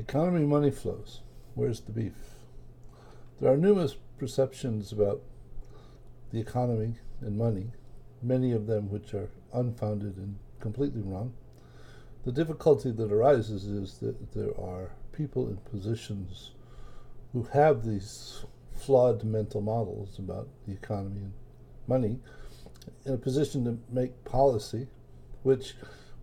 Economy money flows. Where's the beef? There are numerous perceptions about the economy and money, many of them which are unfounded and completely wrong. The difficulty that arises is that there are people in positions who have these flawed mental models about the economy and money in a position to make policy which,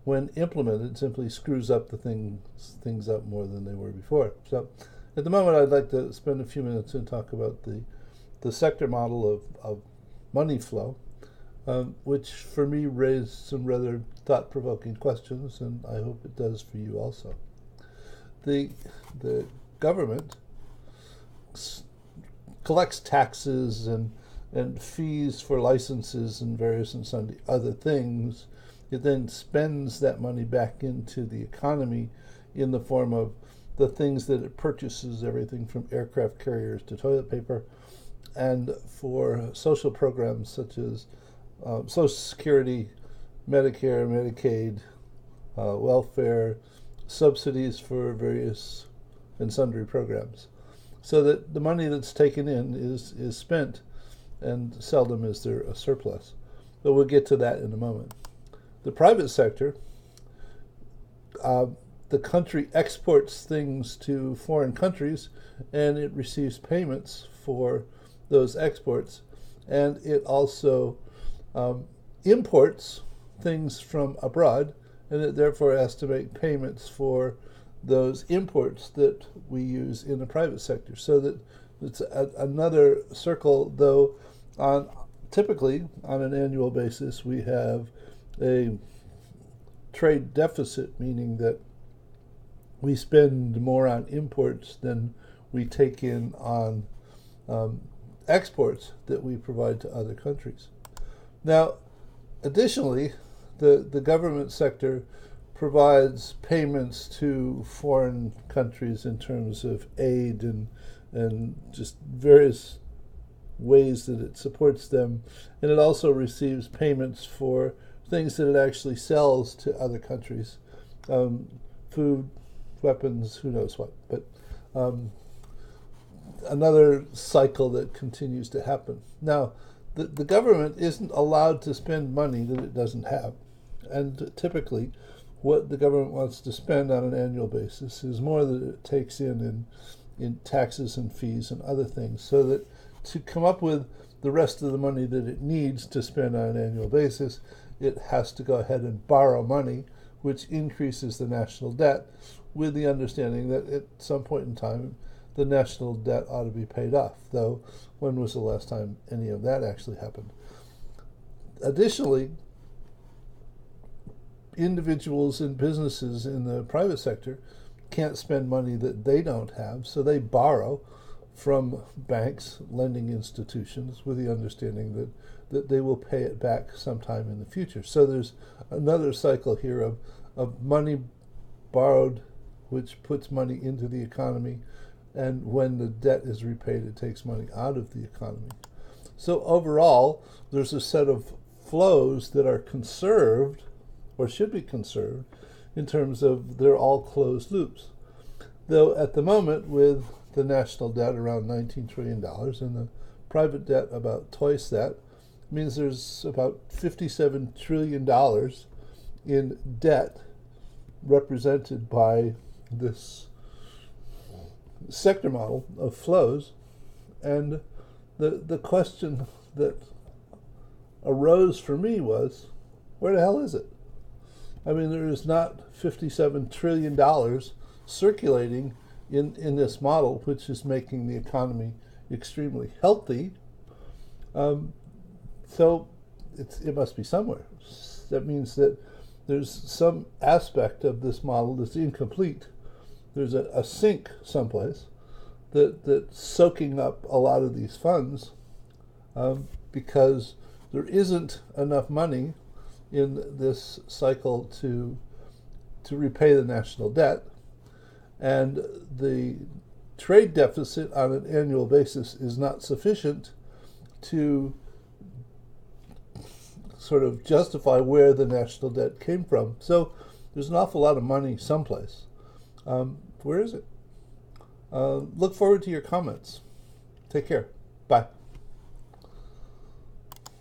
when implemented, simply screws up things up more than they were before. So at the moment, I'd like to spend a few minutes and talk about the sector model of money flow, which for me raised some rather thought-provoking questions, and I hope it does for you also. The government collects taxes and fees for licenses and various and sundry other things. It then spends that money back into the economy in the form of the things that it purchases, everything from aircraft carriers to toilet paper, and for social programs such as Social Security, Medicare, Medicaid, welfare, subsidies for various and sundry programs, so that the money that's taken in is spent, and seldom is there a surplus. But we'll get to that in a moment. The private sector, the country exports things to foreign countries, and it receives payments for those exports, and it also imports things from abroad, and it therefore has to make payments for those imports that we use in the private sector. So that it's another circle, though typically on an annual basis we have a trade deficit, meaning that we spend more on imports than we take in on exports that we provide to other countries. Now, additionally, the government sector provides payments to foreign countries in terms of aid and just various ways that it supports them, and it also receives payments for things that it actually sells to other countries, food, weapons, who knows what. But another cycle that continues to happen. Now, the government isn't allowed to spend money that it doesn't have, and typically what the government wants to spend on an annual basis is more than it takes in taxes and fees and other things, so that to come up with the rest of the money that it needs to spend on an annual basis, it has to go ahead and borrow money, which increases the national debt, with the understanding that at some point in time the national debt ought to be paid off, though when was the last time any of that actually happened? Additionally, individuals and businesses in the private sector can't spend money that they don't have, so they borrow from banks, lending institutions, with the understanding that they will pay it back sometime in the future. So there's another cycle here of money borrowed, which puts money into the economy, and when the debt is repaid, it takes money out of the economy. So overall, there's a set of flows that are conserved, or should be conserved, in terms of they're all closed loops. Though at the moment, with the national debt around $19 trillion and the private debt about twice that, means there's about $57 trillion in debt represented by this sector model of flows. And the question that arose for me was, where the hell is it? I mean, there is not $57 trillion circulating in this model, which is making the economy extremely healthy. So it must be somewhere. That means that there's some aspect of this model that's incomplete. There's a sink someplace that's soaking up a lot of these funds because there isn't enough money in this cycle to repay the national debt, and the trade deficit on an annual basis is not sufficient to sort of justify where the national debt came from. So there's an awful lot of money someplace. Where is it? Look forward to your comments. Take care. Bye.